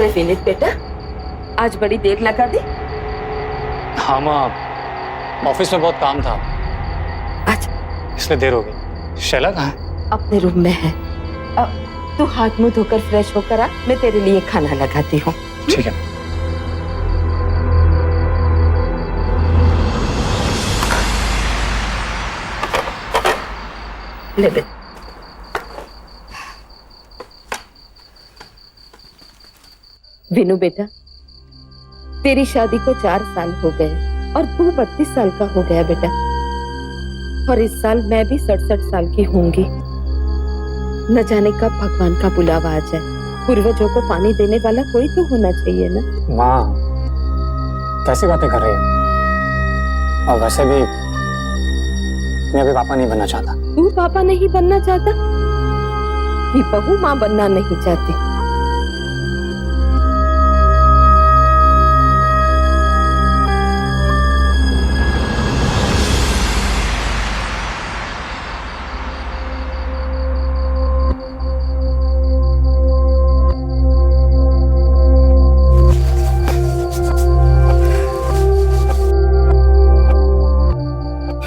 अरे विनीत बेटा, आज बड़ी देर लगा दी। हाँ माँ, ऑफिस में बहुत काम था अच्छा, इसलिए देर हो गई। शैला कहाँ है? अपने रूम में है। तू हाथ मुंह धोकर फ्रेश होकर आ, मैं तेरे लिए खाना लगाती हूँ। ठीक है। ले बेटा। विनू बेटा, तेरी शादी को 4 साल हो गए और तू 32 साल का हो गया बेटा। और इस साल मैं भी 67 साल की होंगी। न जाने कब भगवान का बुलावा आ जाए। पूर्वजों को पानी देने वाला कोई तो होना चाहिए ना। माँ, कैसी बातें कर रही हो? और वैसे भी मैं अभी पापा नहीं बनना चाहता। तू पापा नहीं बनना चाहता? ये बहू माँ बनना नहीं चाहती।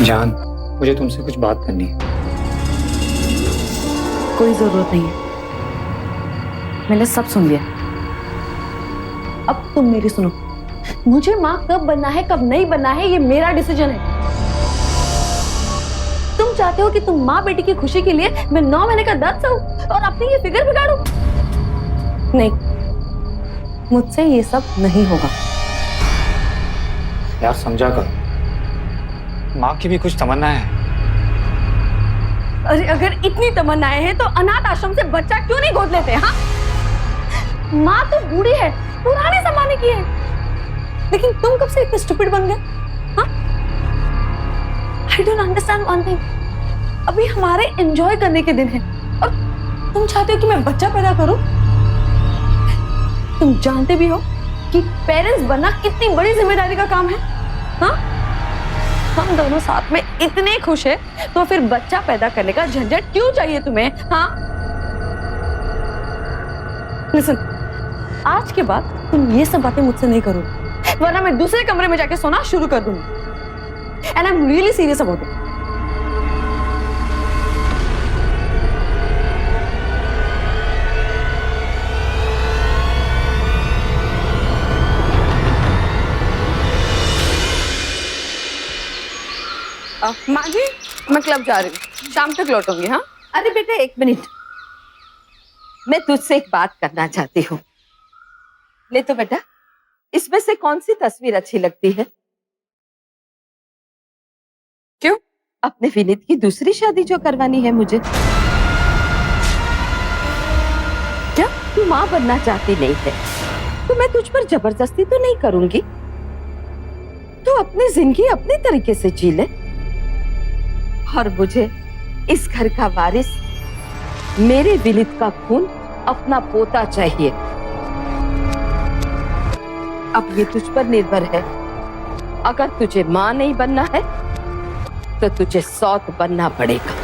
जान, मुझे तुमसे कुछ बात करनी है। कोई जरूरत नहीं है, मैंने सब सुन लिया। अब तुम मेरी सुनो। मुझे माँ कब बनना है कब नहीं बनना है ये मेरा डिसीजन है। तुम चाहते हो कि तुम माँ बेटी की खुशी के लिए मैं 9 महीने का दर्द सहूं और अपनी ये फिगर बिगाड़ूं? नहीं, मुझसे ये सब नहीं होगा। यार समझा कर, माँ की भी कुछ तमन्नाएं हैं। अरे अगर इतनी तमन्नाएं हैं तो अनाथ आश्रम से बच्चा क्यों नहीं गोद लेते? हाँ, माँ तो बूढ़ी है, पुराने जमाने की है। लेकिन तुम कब से इतने स्टूपिड बन गए? हाँ, I don't understand one thing. अभी हमारे एंजॉय करने के दिन हैं और तुम चाहते हो कि मैं बच्चा पैदा करूं? तुम जानते भी हो कि पेरेंट्स बनना कितनी बड़ी जिम्मेदारी का काम है। हाँ, हम दोनों साथ में इतने खुश हैं, तो फिर बच्चा पैदा करने का झंझट क्यों चाहिए तुम्हें? हाँ, लिसन, आज के बाद तुम ये सब बातें मुझसे नहीं करोगे, वरना मैं दूसरे कमरे में जाके सोना शुरू कर दूंगी। And I am really serious about it. माँ जी, मैं क्लब जा रही हूँ, शाम तक लौटूंगी। हाँ, अरे बेटा 1 मिनट, मैं तुझसे एक बात करना चाहती हूँ। ले तो बेटा, इसमें से कौन सी तस्वीर अच्छी लगती है? क्यों? अपने विनीत की दूसरी शादी जो करवानी है मुझे। क्या तू माँ बनना चाहती नहीं है तो मैं तुझ पर जबरदस्ती तो नहीं करूंगी। तू अपनी जिंदगी अपने तरीके से जी ले। और मुझे इस घर का वारिस, मेरे विनीत का खून अपना पोता चाहिए। अब ये तुझ पर निर्भर है। अगर तुझे मां नहीं बनना है तो तुझे सौत बनना पड़ेगा।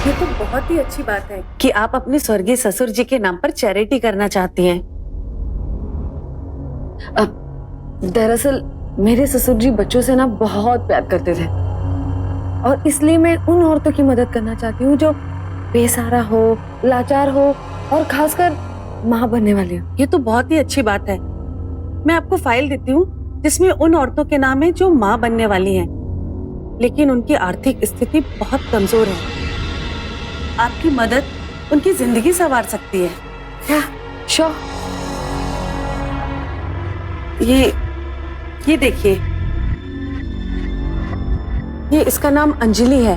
ये तो बहुत ही अच्छी बात है कि आप अपने स्वर्गीय ससुर जी के नाम पर चैरिटी करना चाहती हैं। दरअसल मेरे ससुर जी बच्चों से ना बहुत प्यार करते थे और इसलिए मैं उन औरतों की मदद करना चाहती हूँ जो बेसहारा हो, लाचार हो और खासकर माँ बनने वाली हो। ये तो बहुत ही अच्छी बात है। मैं आपको फाइल देती हूँ जिसमें उन औरतों के नाम है जो माँ बनने वाली हैं, लेकिन उनकी आर्थिक स्थिति बहुत कमजोर है। आपकी मदद उनकी जिंदगी संवार सकती है। क्या? श्योर। ये देखिए, ये इसका नाम अंजलि है,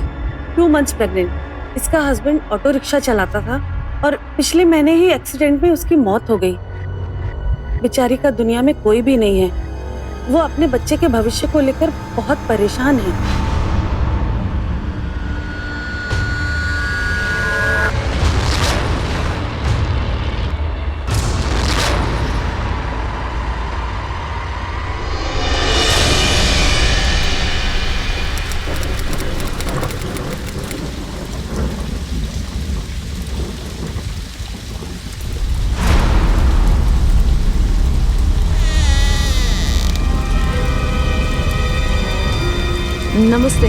2 months प्रेग्नेंट। इसका हस्बैंड ऑटो रिक्शा चलाता था और पिछले महीने ही एक्सीडेंट में उसकी मौत हो गई। बेचारी का दुनिया में कोई भी नहीं है। वो अपने बच्चे के भविष्य को लेकर बहुत परेशान है। नमस्ते,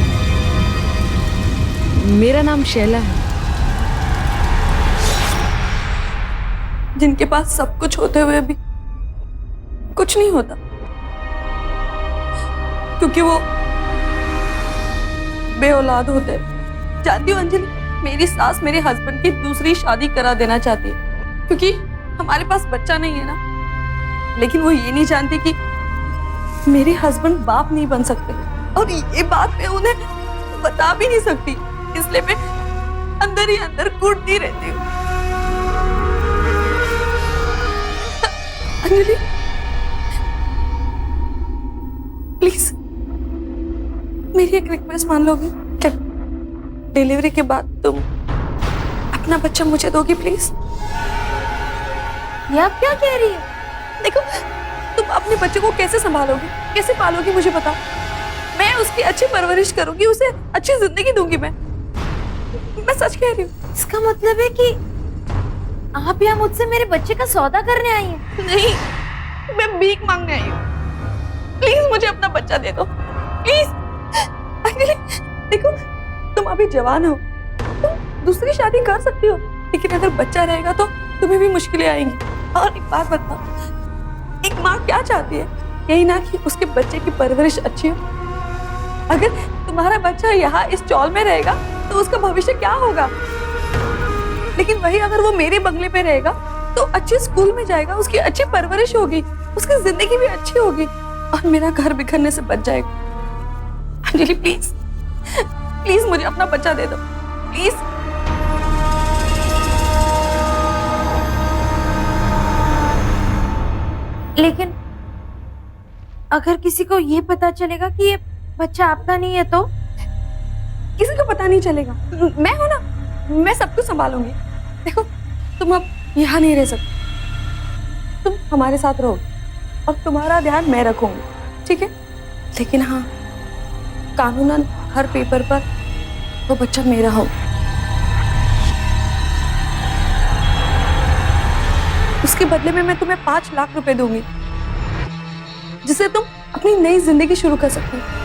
मेरा नाम शैला है। जिनके पास सब कुछ होते हुए भी कुछ नहीं होता, क्योंकि वो बेऔलाद होते हैं। जानती हो अंजलि, मेरी सास मेरे हस्बैंड की दूसरी शादी करा देना चाहती है, क्योंकि हमारे पास बच्चा नहीं है ना। लेकिन वो ये नहीं जानती कि मेरे हस्बैंड बाप नहीं बन सकते, और ये बात मैं उन्हें बता भी नहीं सकती, इसलिए मैं अंदर ही अंदर कूटती रहती हूँ। अंजलि, प्लीज मेरी एक रिक्वेस्ट मान लोगे क्या? डिलीवरी के बाद तुम अपना बच्चा मुझे दोगी प्लीज? ये आप क्या कह रही है? देखो, तुम अपने बच्चे को कैसे संभालोगी, कैसे पालोगी, मुझे बताओ। मैं उसकी अच्छी परवरिश करूंगी, उसे अच्छी जिंदगी दूंगी। मैं सच कह रही हूँ। इसका मतलब है कि आप यहाँ मुझसे मेरे बच्चे का सौदा करने आई हैं? नहीं, मैं भीख मांगने आई हूँ। प्लीज मुझे अपना बच्चा दे दो, प्लीज। अंजलि, देखो, तुम अभी जवान हो, तुम दूसरी शादी कर सकती हो, लेकिन अगर बच्चा रहेगा तो तुम्हें भी मुश्किलें आएंगी। और एक बात बताओ, एक माँ क्या चाहती है? यही ना कि उसके बच्चे की परवरिश अच्छी हो। अगर तुम्हारा बच्चा यहाँ इस चौल में रहेगा तो उसका भविष्य क्या होगा? लेकिन वही अगर वो मेरे बंगले पे रहेगा तो अच्छे स्कूल में जाएगा, उसकी अच्छी परवरिश होगी, उसकी जिंदगी भी अच्छी होगी, और मेरा घर बिखरने से बच जाएगा। अंजलि, प्लीज प्लीज मुझे अपना बच्चा दे दो, प्लीज। लेकिन अगर किसी को ये पता चलेगा कि ये बच्चा आपका नहीं है तो? किसी को पता नहीं चलेगा, मैं हूं ना, मैं सब कुछ संभालूंगी। देखो, तुम अब यहाँ नहीं रह सकते, तुम हमारे साथ रहो और तुम्हारा ध्यान मैं रखूंगी, ठीक है? लेकिन हाँ, कानूनन हर पेपर पर वो बच्चा मेरा हो। उसके बदले में मैं तुम्हें 5 लाख रुपए दूंगी, जिससे तुम अपनी नई जिंदगी शुरू कर सकते हो।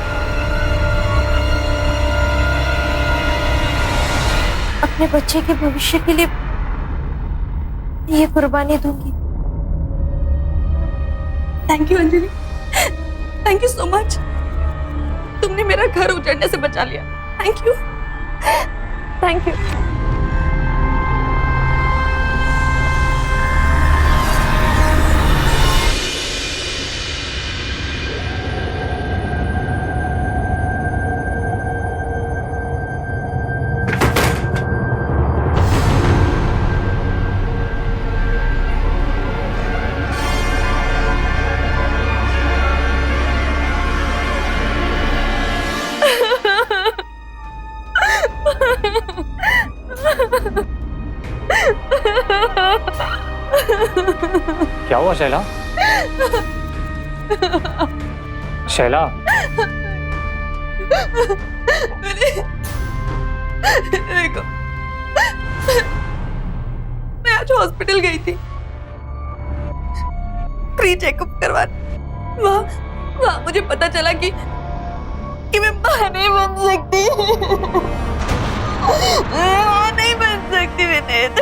अपने बच्चे के भविष्य के लिए ये कुर्बानी दूंगी। Thank you Anjali, thank you so much. तुमने मेरा घर उजड़ने से बचा लिया। Thank you, thank you. क्या हुआ शैला? शैला, देखो, मैं आज हॉस्पिटल गई थी फ्री चेकअप करवाने। वहाँ मुझे पता चला कि मैं माँ नहीं बन सकती। माँ नहीं बन सकती विनीत।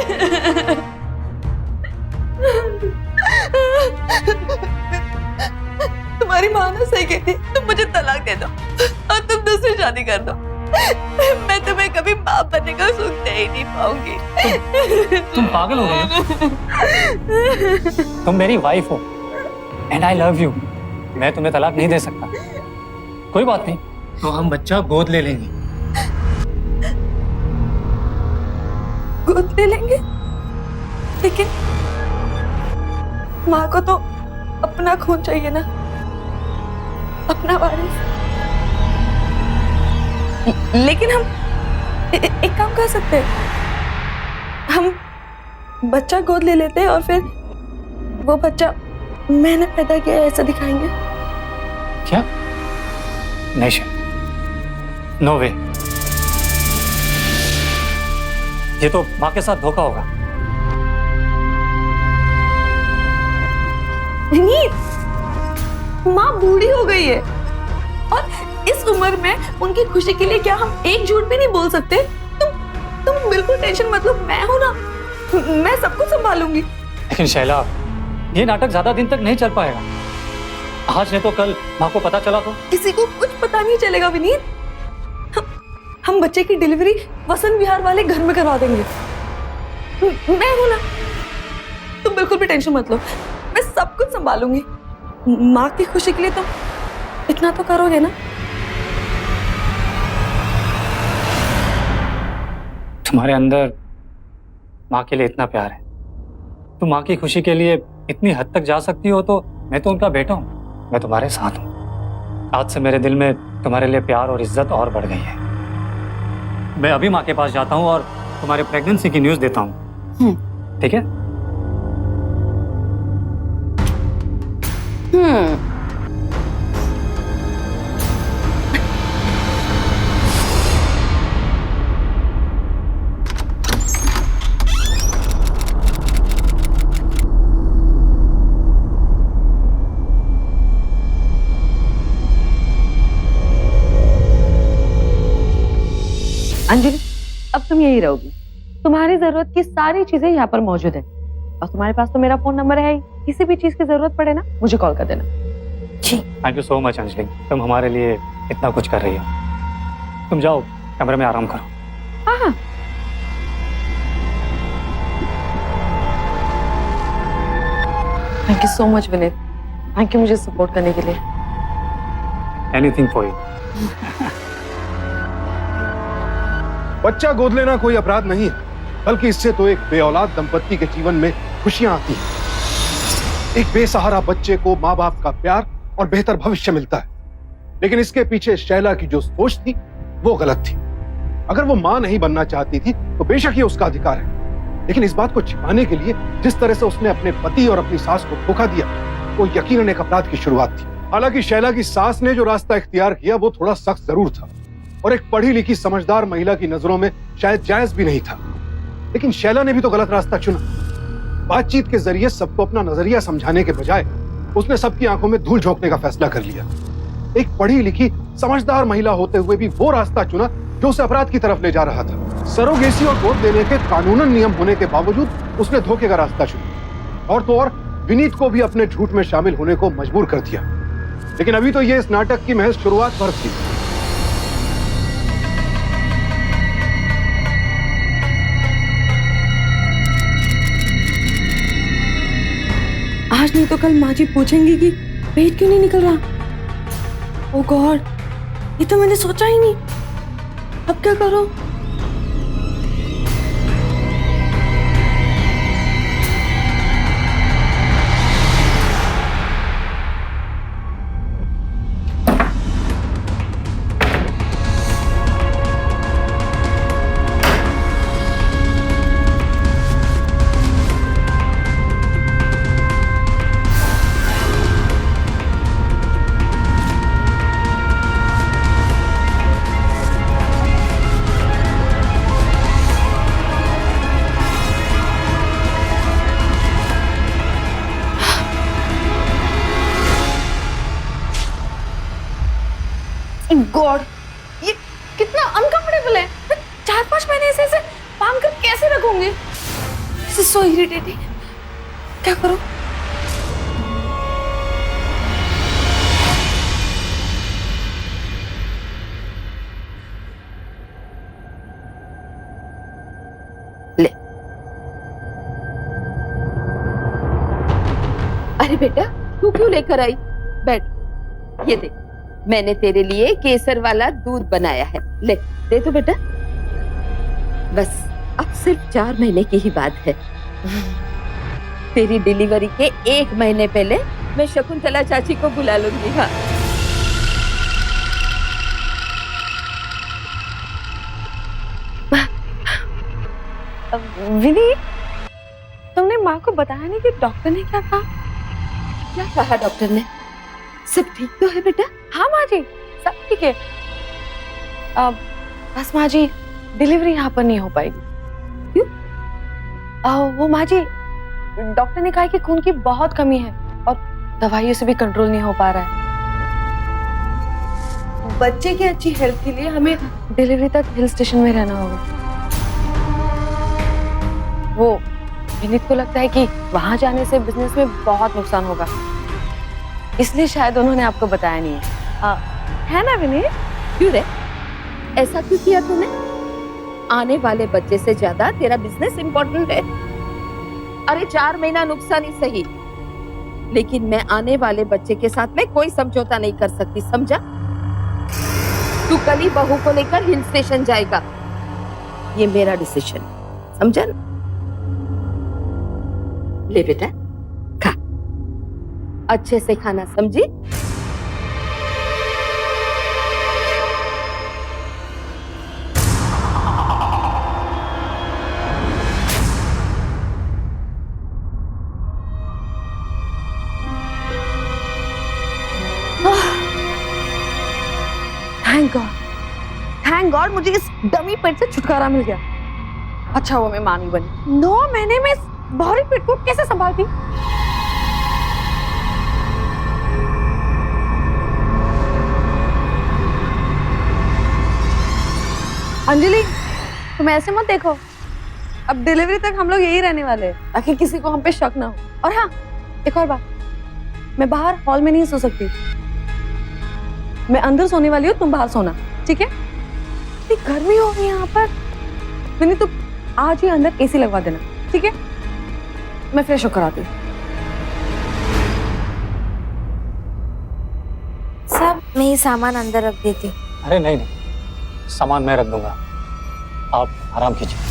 तुम्हारी माँ ना सही कहती, तुम मुझे तलाक दे दो और तुम दूसरी शादी कर दो। मैं तुम्हें कभी बाप बनने का सुख दे ही नहीं पाऊंगी। तुम पागल हो गई हो? तुम मेरी वाइफ हो एंड आई लव यू। मैं तुम्हें तलाक नहीं दे सकता। कोई बात नहीं, तो हम बच्चा गोद ले लेंगे। गोद ले लेंगे, लेकिन माँ को तो अपना खून चाहिए ना। अपना वारिस। लेकिन हम एक काम कर सकते हैं, हम बच्चा गोद ले लेते हैं और फिर वो बच्चा मैंने पैदा किया है ऐसा दिखाएंगे। क्या? नहीं शे, नो वे। ये तो माँ के साथ धोखा होगा। नहीं, माँ बूढ़ी हो गई है और इस उम्र में उनकी खुशी के लिए क्या हम एक झूठ भी नहीं बोल सकते? तुम बिल्कुल टेंशन मत लो, मैं हूं ना, मैं सब कुछ संभालूंगी। लेकिन शैला, ये नाटक ज्यादा दिन तक नहीं चल पाएगा। आज नहीं तो कल माँ को पता चला तो? किसी को कुछ पता नहीं चलेगा विनीत। हम बच्चे की डिलीवरी वसंत विहार वाले घर में करवा देंगे। मैं हूं ना, तुम बिल्कुल भी टेंशन मत लो, मैं सब कुछ संभालूंगी। माँ की खुशी के लिए तुम इतना तो करोगे ना? तुम्हारे अंदर माँ के लिए इतना प्यार है, तुम माँ की खुशी के लिए इतनी हद तक जा सकती हो, तो मैं तो उनका बेटा हूँ, मैं तुम्हारे साथ हूँ। आज से मेरे दिल में तुम्हारे लिए प्यार और इज्जत और बढ़ गई है। मैं अभी माँ के पास जाता हूँ और तुम्हारे प्रेगनेंसी की न्यूज़ देता हूँ, ठीक है? अंजलि, अब तुम यही रहोगी। तुम्हारी जरूरत की सारी चीजें यहाँ पर मौजूद है और तुम्हारे पास तो मेरा फोन नंबर है ही। किसी भी चीज की जरूरत पड़े ना, मुझे कॉल कर देना। Thank you so much Anjali, तुम हमारे लिए इतना कुछ कर रही हो। तुम जाओ कमरे में आराम करो। हाँ हाँ, thank you so much Vineet, thank you मुझे सपोर्ट करने के लिए। Anything for you. बच्चा गोद लेना कोई अपराध नहीं है, बल्कि इससे तो एक बेऔलाद दंपत्ति के जीवन में खुशियां आती हैं। एक बेसहारा बच्चे को माँ बाप का प्यार और बेहतर भविष्य मिलता है। लेकिन इसके पीछे शैला की जो सोच थी वो गलत थी। अगर वो माँ नहीं बनना चाहती थी तो बेशक ये उसका अधिकार है, लेकिन इस बात को छिपाने के लिए जिस तरह से उसने अपने पति और अपनी सास को धोखा दिया, वो यकीनन एक अपराध की शुरुआत थी। हालांकि शैला की सास ने जो रास्ता इख्तियार किया वो थोड़ा सख्त जरूर था और एक पढ़ी लिखी समझदार महिला की नजरों में शायद जायज भी नहीं था, लेकिन शैला ने भी तो गलत रास्ता चुना। बातचीत के जरिए सबको अपना नजरिया समझाने के बजाय उसने सबकी आंखों में धूल झोंकने का फैसला कर लिया। एक पढ़ी लिखी समझदार महिला होते हुए भी वो रास्ता चुना जो उसे अपराध की तरफ ले जा रहा था। सरोगेसी और गोद देने के कानूनन नियम होने के बावजूद उसने धोखे का रास्ता चुना और तो और विनीत को भी अपने झूठ में शामिल होने को मजबूर कर दिया। लेकिन अभी तो ये इस नाटक की महज शुरुआत भर थी। आज नहीं तो कल माँ जी पूछेंगी कि पेट क्यों नहीं निकल रहा। ओह गॉड, ये तो मैंने सोचा ही नहीं। अब क्या करूं? गॉड, ये कितना अनकंफर्टेबल है। मैं 4-5 महीने ऐसे काम कर कैसे रखूंगी? This is so irritating. क्या करूं? ले, अरे बेटा तू क्यों लेकर आई? बैठ, ये देख मैंने तेरे लिए केसर वाला दूध बनाया है, ले दे तो बेटा। बस अब सिर्फ 4 महीने की ही बात है। तेरी डिलीवरी के 1 महीने पहले मैं शकुंतला चाची को बुला लूंगी। हाँ विनी, तुमने माँ को बताया नहीं कि डॉक्टर ने क्या कहा? क्या कहा डॉक्टर ने? सब ठीक तो है बेटा? हाँ माँ जी, सब ठीक है। बस माँ जी, डिलीवरी यहाँ पर नहीं हो पाएगी। क्यों? वो माँ जी, डॉक्टर ने कहा कि खून की बहुत कमी है और दवाइयों से भी कंट्रोल नहीं हो पा रहा है। बच्चे की अच्छी हेल्थ के लिए हमें डिलीवरी तक हिल स्टेशन में रहना होगा। वो विनीत को लगता है कि वहां जाने से बिजनेस में बहुत नुकसान होगा, इसलिए शायद उन्होंने आपको बताया नहीं है ना विनीत? क्यों रे, ऐसा क्यों किया तूने? आने वाले बच्चे से ज्यादा तेरा बिजनेस इम्पोर्टेंट है। अरे 4 महीना नुकसान ही सही, लेकिन मैं आने वाले बच्चे के साथ में कोई समझौता नहीं कर सकती, समझा? तू कल ही बहू को लेकर हिल स्टेशन जाएगा, ये मेरा डिसीजन, समझा ना? ले बेटा, खा, अच्छे से खाना, समझी? थैंक गॉड मुझे इस डमी पेट से छुटकारा मिल गया। अच्छा हुआ मैं मां नहीं बनी। 9 महीने में इस भारी पेट को कैसे संभालती? अंजलि, तुम ऐसे मत देखो, अब डिलीवरी तक हम लोग यही रहने वाले हैं ताकि किसी को हम पे शक ना हो। और हाँ, एक और बात, मैं बाहर हॉल में नहीं सो सकती, मैं अंदर सोने वाली हूँ, तुम बाहर सोना, ठीक है? इतनी गर्मी हो रही है यहाँ पर, मैंने तो आज ही अंदर एसी लगवा देना, ठीक है? मैं फ्रेश होकर आती हूँ। सब मैं ये सामान अंदर रख देती हूँ। अरे नहीं नहीं, सामान मैं रख दूंगा, आप आराम कीजिए।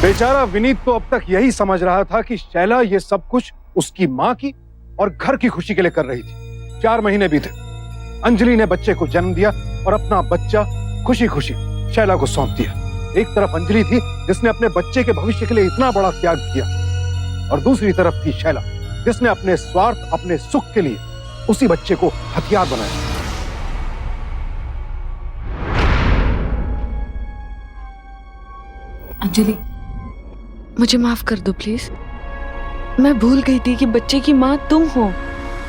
बेचारा विनीत तो अब तक यही समझ रहा था कि शैला ये सब कुछ उसकी माँ की और घर की खुशी के लिए कर रही थी। 4 महीने बीते, अंजलि ने बच्चे को जन्म दिया और अपना बच्चा खुशी खुशी शैला को सौंप दिया। एक तरफ अंजलि थी जिसने अपने बच्चे के भविष्य के लिए इतना बड़ा त्याग किया, और दूसरी तरफ थी शैला जिसने अपने स्वार्थ, अपने सुख के लिए उसी बच्चे को हथियार बनाया। अंजलि, मुझे माफ कर दो प्लीज, मैं भूल गई थी कि बच्चे की माँ तुम हो।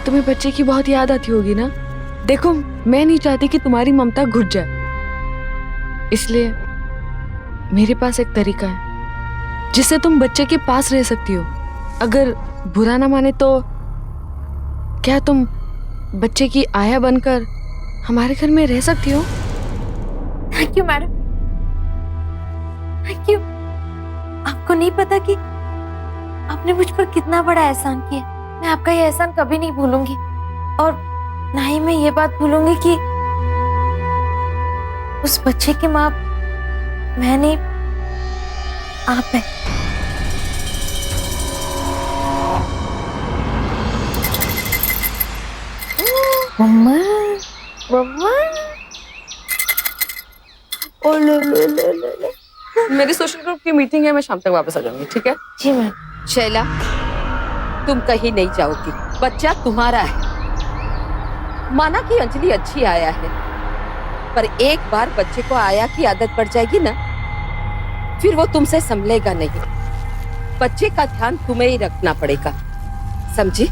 तुम्हें बच्चे की बहुत याद आती होगी ना? देखो, मैं नहीं चाहती कि तुम्हारी ममता घुट जाए, इसलिए मेरे पास एक तरीका है जिससे तुम बच्चे के पास रह सकती हो। अगर बुरा ना माने तो क्या तुम बच्चे की आया बनकर हमारे घर में रह सकती हो? Thank you madam, thank you. आपको नहीं पता कि आपने मुझ पर कितना बड़ा एहसान किया। मैं आपका ये एहसान कभी नहीं भूलूंगी, और ना ही मैं ये बात भूलूंगी कि उस बच्चे की माँ मैंने, आप है। मम्मा, मम्मा, ओ लो लो लो लो लो। मेरी सोशल ग्रुप की मीटिंग है, मैं शाम तक वापस आ जाऊंगी, ठीक है? जी मैम। शैला, तुम कहीं नहीं जाओगी, बच्चा तुम्हारा है। माना कि अंजलि अच्छी आया है, पर एक बार बच्चे को आया की आदत पड़ जाएगी ना, फिर वो तुमसे संभलेगा नहीं। बच्चे का ध्यान तुम्हें ही रखना पड़ेगा, समझी?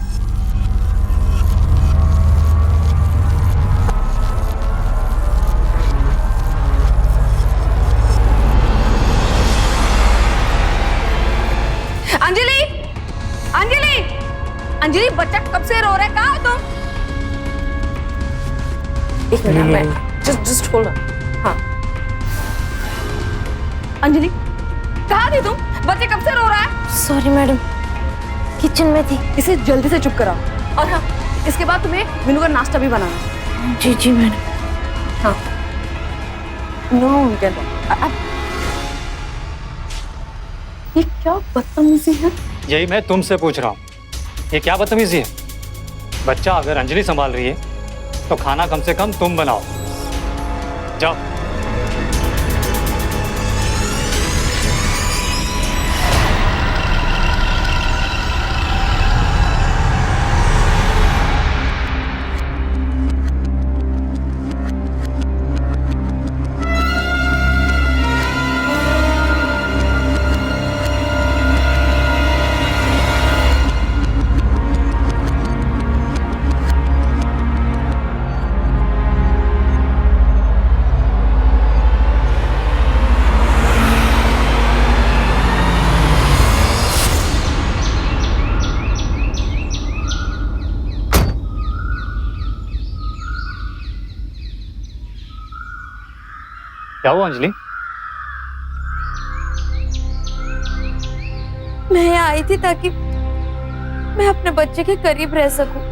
अंजलि, अंजलि, अंजलि, बच्चा कब से रो रहा है? कहाँ हो तुम? एक मिनट, मैं जस्ट होल्ड ऑन। हाँ, अंजलि, कहाँ थी तुम? बच्चे कब से रो रहा है? सॉरी मैडम, किचन में थी। इसे जल्दी से चुप कराओ, और हाँ, इसके बाद तुम्हें मीनू का नाश्ता भी बनाना। जी जी मैडम। हाँ, नो वीकेंड। ये क्या बदतमीजी है? यही मैं तुमसे पूछ रहा हूँ, ये क्या बदतमीजी है? बच्चा अगर अंजलि संभाल रही है तो खाना कम से कम तुम बनाओ। जाओ। क्या हुआ अंजलि? मैं यहाँ आई थी ताकि मैं अपने बच्चे के करीब रह सकूं।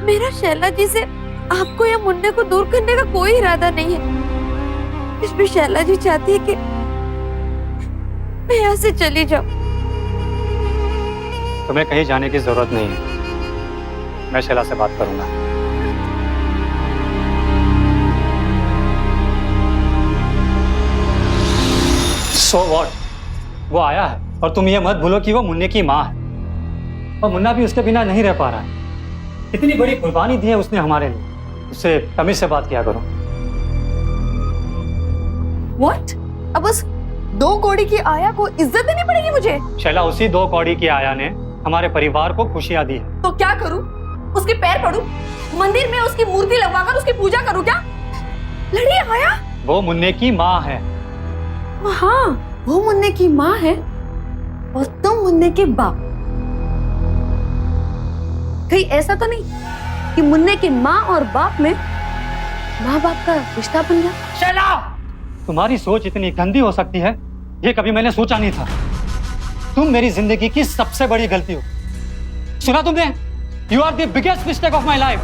मेरा शैला जी से आपको या मुन्ने को दूर करने का कोई इरादा नहीं है। इसमें शैला जी चाहती है कि मैं यहाँ से चली जाऊं। तुम्हें कहीं जाने की जरूरत नहीं है, मैं शैला से बात करूंगा। So what? वो आया है और तुम ये मत भूलो कि वो मुन्ने की माँ है और मुन्ना भी उसके बिना नहीं रह पा रहा है। इतनी बड़ी कुर्बानी दी है उसने हमारे लिए, उससे तमीज से बात किया करो। What? अब उस 2 कौड़ी की आया को इज्जत देनी पड़ेगी मुझे? शैला, उसी 2 कौड़ी की आया ने हमारे परिवार को खुशियां दी है। तो क्या करूं? उसके पैर पड़ूं? मंदिर में उसकी मूर्ति लगवाकर उसकी पूजा करूं क्या? लड़ी आया? वो मुन्ने की माँ है। हाँ, वो मुन्ने की माँ है और तुम मुन्ने के बाप। कहीं ऐसा तो नहीं कि मुन्ने के माँ और बाप में माँ बाप का रिश्ता बन गया? शैला, तुम्हारी सोच इतनी गंदी हो सकती है, ये कभी मैंने सोचा नहीं था। तुम मेरी जिंदगी की सबसे बड़ी गलती हो। सुना तुमने? You are the biggest mistake of my life.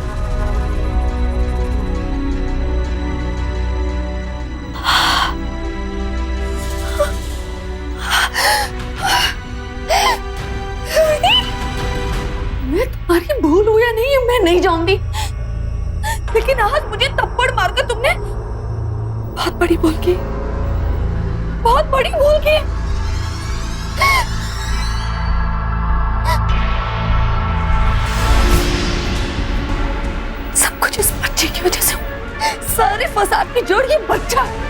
मैं तुम्हारी भूल हुई या नहीं है मैं नहीं जानती, लेकिन आज मुझे थप्पड़ मारकर तुमने बहुत बड़ी भूल की, बहुत बड़ी भूल की। सब कुछ इस बच्चे की वजह से हुआ। सारे फसाद की जड़ ये बच्चा है।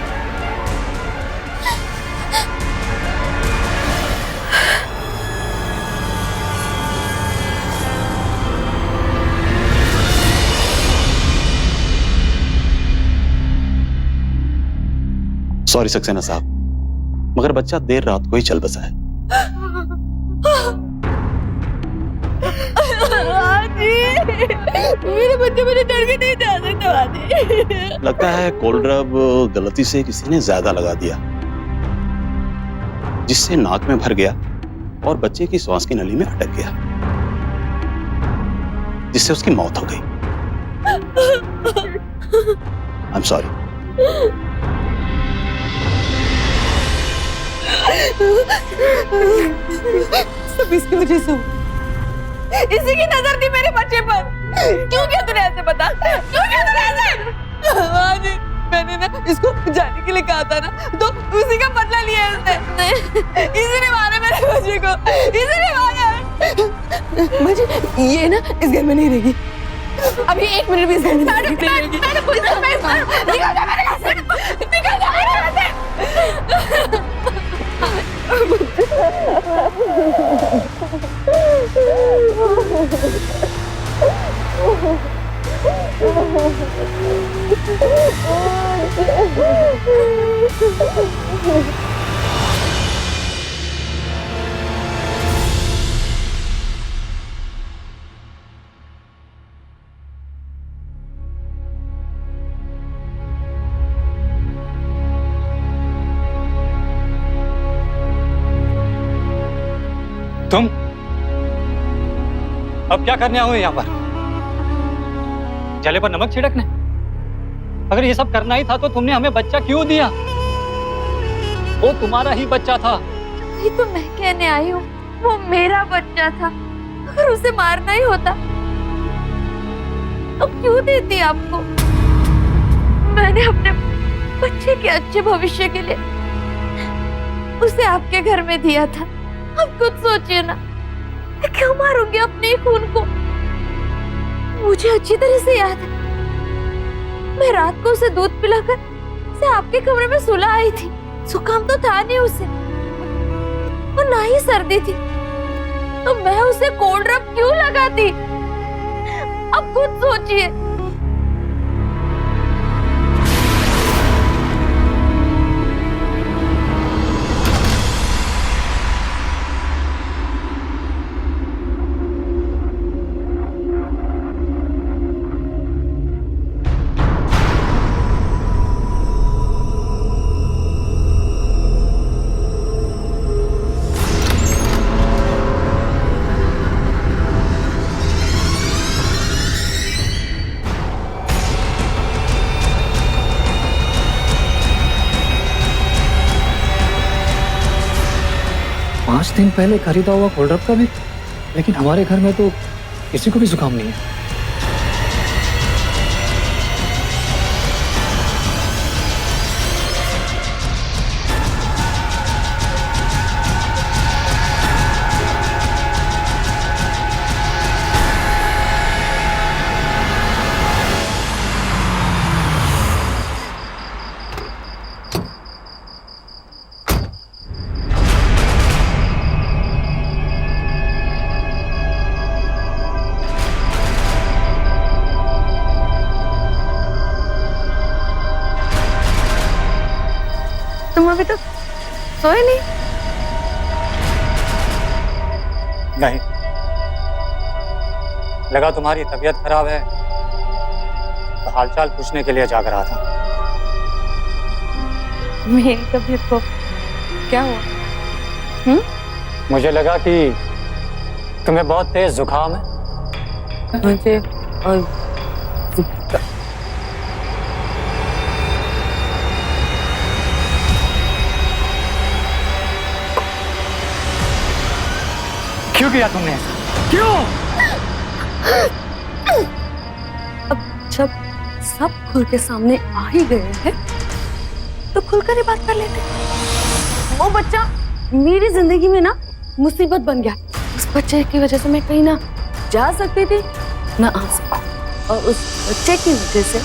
सॉरी सक्सेना साहब, मगर बच्चा देर रात को ही चल बसा है। मेरे बच्चे मुझे डर के नहीं जा सकते। लगता है कोल्ड ड्रब गलती से किसी ने ज्यादा लगा दिया, जिससे नाक में भर गया और बच्चे की श्वास की नली में अटक गया, जिससे उसकी मौत हो गई। I am sorry. सब इसकी वजह से हुआ। इसी की नजर थी मेरे बच्चे पर। क्यों किया तूने ऐसे? बता, क्यों किया तूने ऐसे? आज मैंने ना इसको जाने के लिए कहा था ना, तो उसी का बदला लिया इसने। इसी ने मारा मेरे बच्चे को, इसी ने मारा। मुझे ये ना इस घर में नहीं रहेगी, अभी 1 मिनट भी इस घर में नहीं रहेगी। निकल जा मेरे घर से, निकल जा मेरे घर से। तुम अब क्या करने आओगे यहाँ पर? जले पर नमक छिड़कने? अगर ये सब करना ही था तो तुमने हमें बच्चा क्यों दिया? वो तुम्हारा ही बच्चा था। ये तो मैं कहने आई हूँ, वो मेरा बच्चा था। अगर उसे मारना ही होता तो क्यों देती आपको? मैंने अपने बच्चे के अच्छे भविष्य के लिए उसे आपके घर में दिया था। आप खुद सोचिए ना, मैं क्यों मारूंगी अपने खून को? मुझे अच्छी तरह से याद है, मैं रात को उसे दूध पिलाकर उसे आपके कमरे में सुला आई थी। जुकाम तो था नहीं उसे और ना ही सर्दी थी, तो मैं उसे कोल्ड ड्रॉप क्यों लगाती? अब खुद सोचिए। पाँच दिन पहले खरीदा हुआ कोल्ड ड्रॉप का भी, लेकिन हमारे घर में तो किसी को भी जुकाम नहीं है। तुम अभी तक सोए नहीं? नहीं, लगा तुम्हारी तबीयत खराब है तो हालचाल पूछने के लिए जाग रहा था। मेरी तबीयत को क्या हुआ? मुझे लगा कि तुम्हें बहुत तेज जुकाम है। मुझे क्यों किया तुमने ऐसा? क्यों? अब जब सब खुल के सामने आ ही गए हैं तो खुलकर ही बात कर लेते। वो बच्चा मेरी जिंदगी में ना मुसीबत बन गया। उस बच्चे की वजह से मैं कहीं ना जा सकती थी ना आ सकती, और उस बच्चे की वजह से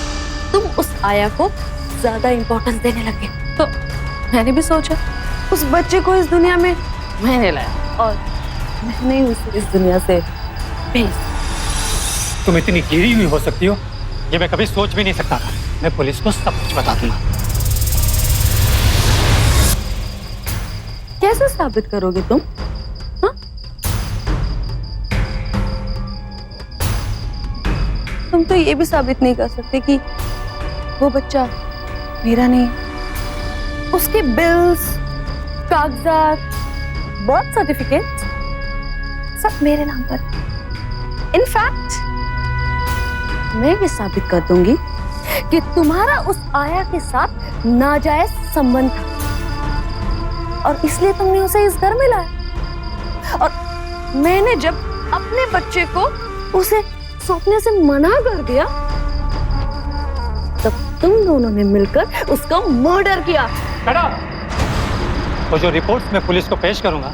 तुम उस आया को ज्यादा इंपॉर्टेंस देने लगे। तो मैंने भी सोचा उस बच्चे को इस दुनिया में मैंने लाया और मैंने उसे इस दुनिया से भेज। तुम इतनी गिरी हुई हो सकती हो ये मैं कभी सोच भी नहीं सकता था। मैं पुलिस को सब कुछ बता दूंगा। कैसे साबित करोगे तुम? हाँ? तुम तो ये भी साबित नहीं कर सकते कि वो बच्चा मेरा नहीं। उसके बिल्स, कागजात, बर्थ सर्टिफिकेट सब मेरे नाम पर। इनफैक्ट मैं ये साबित कर दूंगी कि तुम्हारा उस आया के साथ नाजायज संबंध था और इसलिए तुमने उसे इस घर में लाया। और मैंने जब अपने बच्चे को उसे सौंपने से मना कर दिया तब तुम दोनों ने मिलकर उसका मर्डर किया। तो जो रिपोर्ट्स मैं पुलिस को पेश करूंगा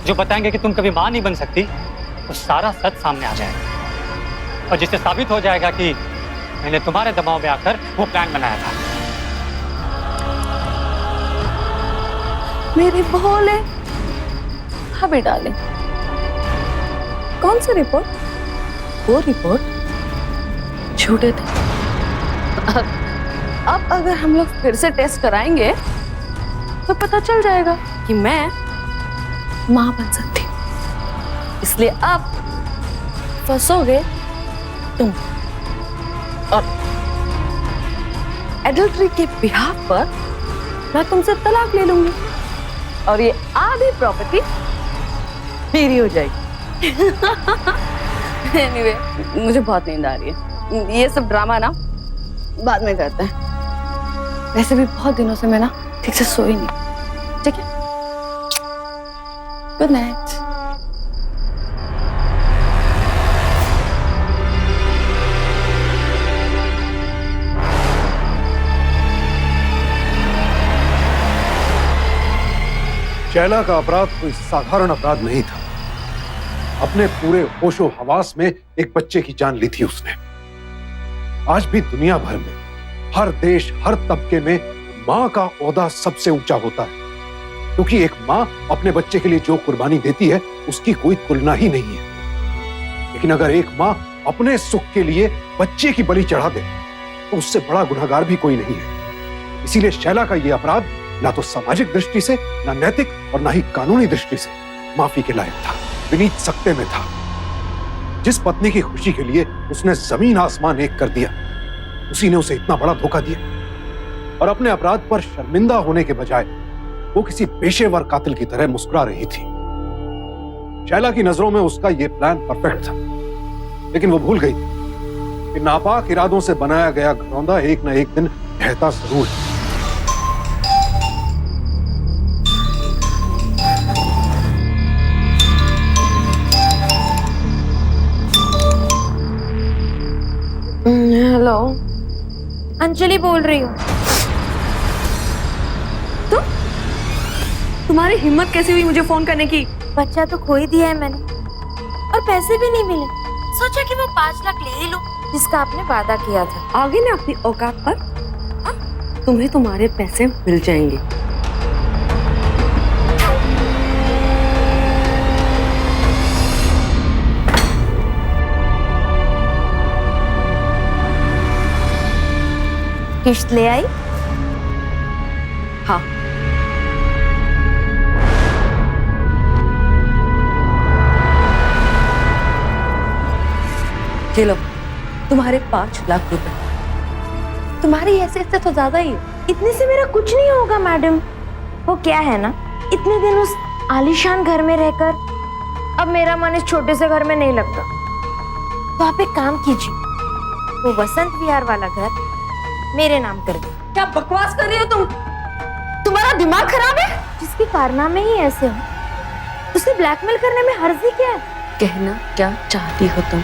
जो बताएंगे कि तुम कभी मां नहीं बन सकती, वो सारा सच सामने आ जाएगा और जिससे साबित हो जाएगा कि मैंने तुम्हारे दबाव में आकर वो प्लान बनाया था। मेरे भोले भाभी डाले, कौन सी रिपोर्ट? वो रिपोर्ट झूठे थे। अब अगर हम लोग फिर से टेस्ट कराएंगे तो पता चल जाएगा कि मैं मां बन सकती हूं। इसलिए अब फंसोगे तुम। और एडल्ट्री के बिहाफ पर मैं तुमसे तलाक ले लूंगी और ये आधी प्रॉपर्टी मेरी हो जाएगी। एनीवे, मुझे बहुत नींद आ रही है। ये सब ड्रामा ना बाद में करते हैं। वैसे भी बहुत दिनों से मैं ना ठीक से सोई नहीं। ठीक है, गुड नाइट। शैला का अपराध कोई साधारण अपराध नहीं था। अपने पूरे होशो हवास में एक बच्चे की जान ली थी उसने। आज भी दुनिया भर में, हर देश, हर तबके में मां का ओहदा सबसे ऊंचा होता है, क्योंकि एक मां अपने बच्चे के लिए जो कुर्बानी देती है उसकी कोई तुलना ही नहीं है। लेकिन अगर एक मां अपने सुख के लिए बच्चे की बलि चढ़ा दे तो उससे बड़ा गुनहगार भी कोई नहीं है। इसीलिए शैला का यह अपराध ना तो सामाजिक दृष्टि से, ना नैतिक और ना ही कानूनी दृष्टि से माफी के लायक था, विनीत सकते में था। जिस पत्नी की खुशी के लिए उसने जमीन आसमान एक कर दिया, उसी ने उसे इतना बड़ा धोखा दिया। और अपने अपराध पर शर्मिंदा होने के बजाय वो किसी पेशेवर कातिल की तरह मुस्कुरा रही थी। शैला की नजरों में उसका यह प्लान परफेक्ट था, लेकिन वो भूल गई कि नापाक इरादों से बनाया गया घरौंदा एक न एक दिन ढहता जरूर है। हेलो, अंजलि बोल रही हूँ। तुम्हारी हिम्मत कैसे हुई मुझे फोन करने की? बच्चा तो खो ही दिया है मैंने, और पैसे भी नहीं मिले। सोचा कि वो 5 लाख ले ही लूं, जिसका आपने वादा किया था। आगे ना अपनी औकात पर, तुम्हें तुम्हारे पैसे मिल जाएंगे। किश्त ले आई? हाँ, ये लो तुम्हारे 5 लाख रुपए। तुम्हारी हैसियत से तो ज्यादा ही। इतने से मेरा कुछ नहीं होगा मैडम। वो क्या है ना, इतने दिन उस आलीशान घर में रहकर अब मेरा मन इस छोटे से घर में नहीं लगता। तो आप एक काम कीजिए, वो वसंत विहार वाला घर मेरे नाम कर दे। क्या बकवास कर रही हो तुम? तुम्हारा दिमाग खराब है? जिसके कारनामे ही ऐसे हो, उसे ब्लैकमेल करने में हर्जी क्या है? कहना क्या चाहती हो तुम?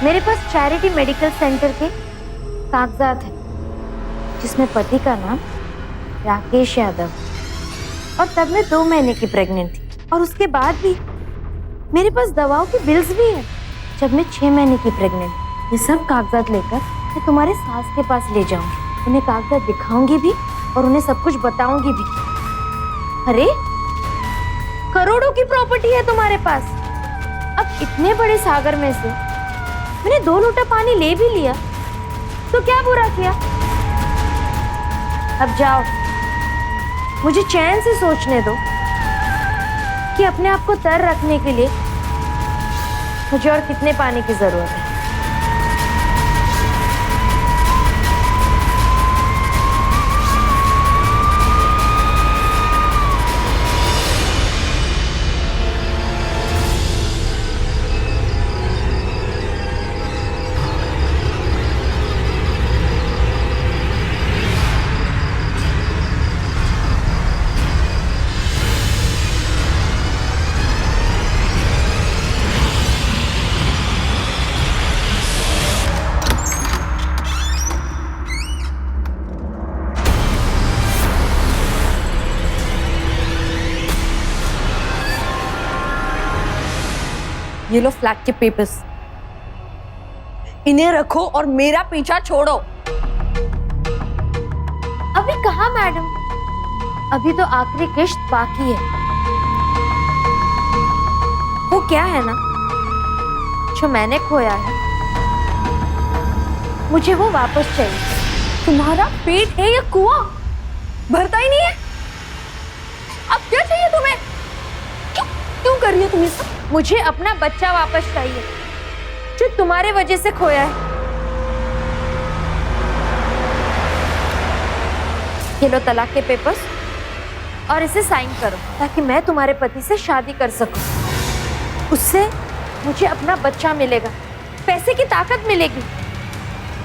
मेरे पास चैरिटी मेडिकल सेंटर के कागजात हैं, जिसमें पति का नाम राकेश यादव, और तब मैं 2 महीने की प्रेग्नेंट थी। और उसके बाद भी मेरे पास दवाओं के बिल्स भी हैं, जब मैं 6 महीने की प्रेग्नेंट। ये सब कागजात लेकर मैं तुम्हारे सास के पास ले जाऊंगी, उन्हें कागजात दिखाऊंगी भी और उन्हें सब कुछ बताऊंगी भी। अरे करोड़ों की प्रॉपर्टी है तुम्हारे पास। अब इतने बड़े सागर में से मैंने 2 लोटा पानी ले भी लिया, तो क्या बुरा किया? अब जाओ, मुझे चैन से सोचने दो कि अपने आप को तर रखने के लिए मुझे और कितने पानी की जरूरत है। ये लो फ्लैट के पेपर्स, इन्हें रखो और मेरा पीछा छोड़ो। अभी कहाँ मैडम, अभी तो आखिरी किश्त बाकी है। वो क्या है ना, जो मैंने खोया है मुझे वो वापस चाहिए। तुम्हारा पेट है या कुआं? भरता ही नहीं है। अब क्या चाहिए तुम्हें? क्यों कर रही हो तुम ये सब? मुझे अपना बच्चा वापस चाहिए, जो तुम्हारे वजह से खोया है। ये लो तलाक के पेपर्स, और इसे साइन करो ताकि मैं तुम्हारे पति से शादी कर सकूं। उससे मुझे अपना बच्चा मिलेगा, पैसे की ताकत मिलेगी।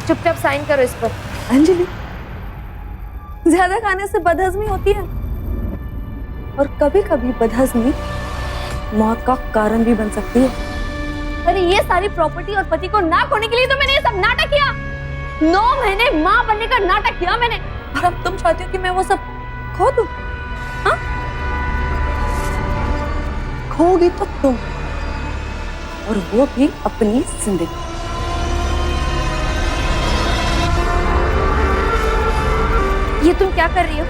चुपचाप साइन करो इस पर। अंजलि, ज्यादा खाने से बदहजमी होती है, और कभी कभी बदहजमी मौत का कारण भी बन सकती है। अरे ये सारी प्रॉपर्टी और पति को ना खोने के लिए तो मैंने ये सब नाटक किया। 9 महीने मां बनने का नाटक किया मैंने, और अब तुम चाहती हो कि मैं वो सब खो दूं? हाँ? खोगी तो तुम, और वो भी अपनी जिंदगी। ये तुम क्या कर रही हो?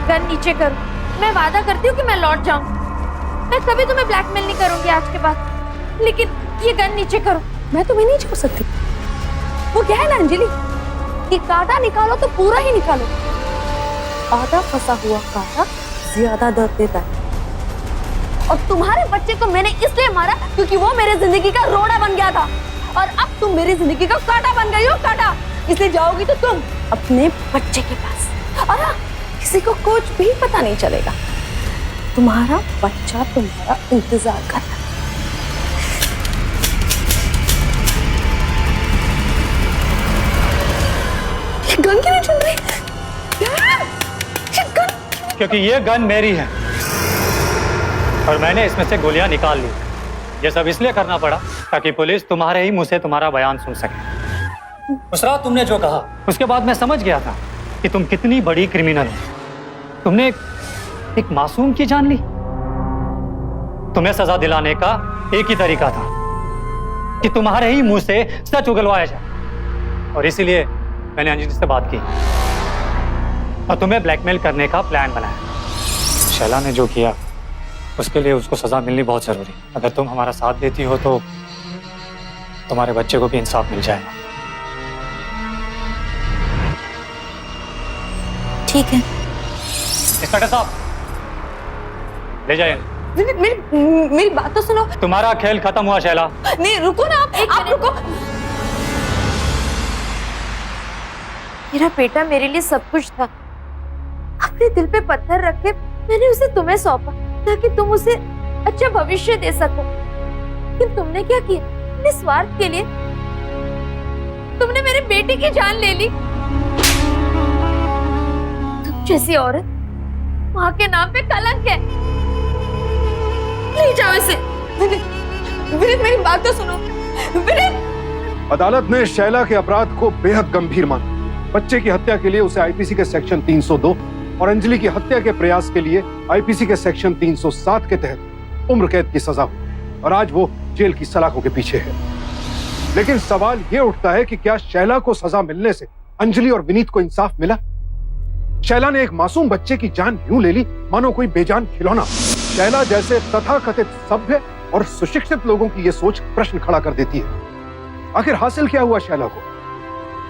गन नीचे करो। मैं वादा करती हूँ कि मैं लौट जाऊंगी। मैं कभी तुम्हें ब्लैकमेल नहीं करूंगी आज के बाद, लेकिन ये गन नीचे करो। मैं तुम्हें नहीं छोड़ सकती। वो क्या है ना अंजलि, कि कांटा निकालो तो पूरा ही निकालो। आधा फंसा हुआ कांटा ज्यादा दर्द देता है। और तुम्हारे बच्चे को मैंने इसलिए मारा क्योंकि वो मेरे जिंदगी का रोड़ा बन गया था, और अब तुम मेरी जिंदगी का कांटा बन गई हो। कांटा इसलिए जाओगी तो तुम अपने बच्चे के पास, और हाँ, किसी को कुछ भी पता नहीं चलेगा। तुम्हारा बच्चा तुम्हारा इंतजार कर रहा है। गन क्यों नहीं चल रही? क्योंकि ये गन मेरी है और मैंने इसमें से गोलियां निकाल ली। ये सब इसलिए करना पड़ा ताकि पुलिस तुम्हारे ही मुंह से तुम्हारा बयान सुन सके। उस रात तुमने जो कहा उसके बाद मैं समझ गया था कि तुम कितनी बड़ी क्रिमिनल हो। तुमने एक मासूम की जान ली। तुम्हें सजा दिलाने का एक ही तरीका था कि तुम्हारे ही मुंह से सच उगलवाया जाए, और इसीलिए मैंने अंजलि से बात की और तुम्हें ब्लैकमेल करने का प्लान बनाया। शैला ने जो किया उसके लिए उसको सजा मिलनी बहुत जरूरी। अगर तुम हमारा साथ देती हो तो तुम्हारे बच्चे को भी इंसाफ मिल जाएगा। ठीक है। इंस्पेक्टर साहब, ले जाइए। मेरी बात तो सुनो। तुम्हारा खेल खत्म हुआ शैला। नहीं, रुको ना आप रुको। मेरा बेटा मेरे लिए सब कुछ था। अपने दिल पे पत्थर रख के मैंने उसे तुम्हें सौंपा ताकि तुम उसे अच्छा भविष्य दे सको। लेकिन तुमने क्या किया? अपने स्वार्थ के लिए तुमने मेरे बेटे की जान ले ली। तुम जैसी औरत माँ के नाम पे कलंक है। ले जाओ इसे। विनीत, मेरी बात तो सुनो। विनीत, अदालत ने शैला के अपराध को बेहद गंभीर माना। बच्चे की हत्या के लिए उसे आईपीसी के सेक्शन 302 और अंजलि की हत्या के प्रयास के लिए आईपीसी के सेक्शन 307 के तहत उम्र कैद की सजा हुई, और आज वो जेल की सलाखों के पीछे है। लेकिन सवाल ये उठता है कि क्या शैला को सजा मिलने से अंजलि और विनीत को इंसाफ मिला? शैला ने एक मासूम बच्चे की जान यूं ले ली मानो कोई बेजान खिलौना। शैला जैसे तथाकथित सभ्य और सुशिक्षित लोगों की यह सोच प्रश्न खड़ा कर देती है। आखिर हासिल क्या हुआ शैला को?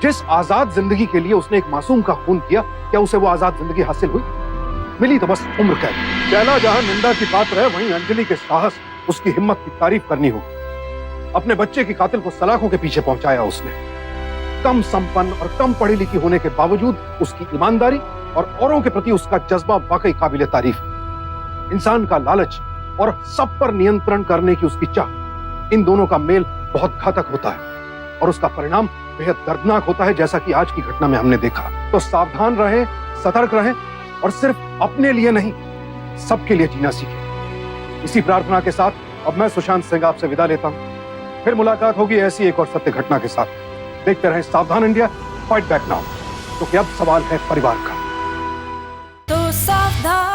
जिस आजाद जिंदगी के लिए उसने एक मासूम का खून किया, क्या उसे वो आजाद जिंदगी हासिल हुई? मिली तो बस उम्र कैद। शैला जहां निंदा की पात्र है, वहीं अंजलि के साहस, उसकी हिम्मत की तारीफ करनी होगी। अपने बच्चे की कातिल को सलाखों के पीछे पहुंचाया उसने। कम संपन्न और कम पढ़ी लिखी होने के बावजूद उसकी ईमानदारी और औरों के प्रति उसका जज्बा वाकई काबिले तारीफ। इंसान का लालच और सब पर नियंत्रण करने की उसकी चाह, इन दोनों का मेल बहुत घातक होता है और उसका परिणाम बेहद दर्दनाक होता है, जैसा कि आज की घटना में हमने देखा। तो सावधान रहें, सतर्क रहें और सिर्फ अपने लिए नहीं, सबके लिए जीना सीखें। इसी प्रार्थना के साथ अब मैं सुशांत सिंह आपसे विदा लेता हूं। फिर मुलाकात होगी ऐसी एक और सत्य घटना के साथ। देखते रहें सावधान इंडिया, फाइट बैक नाउ, क्योंकि अब सवाल है परिवार का। तो सावधान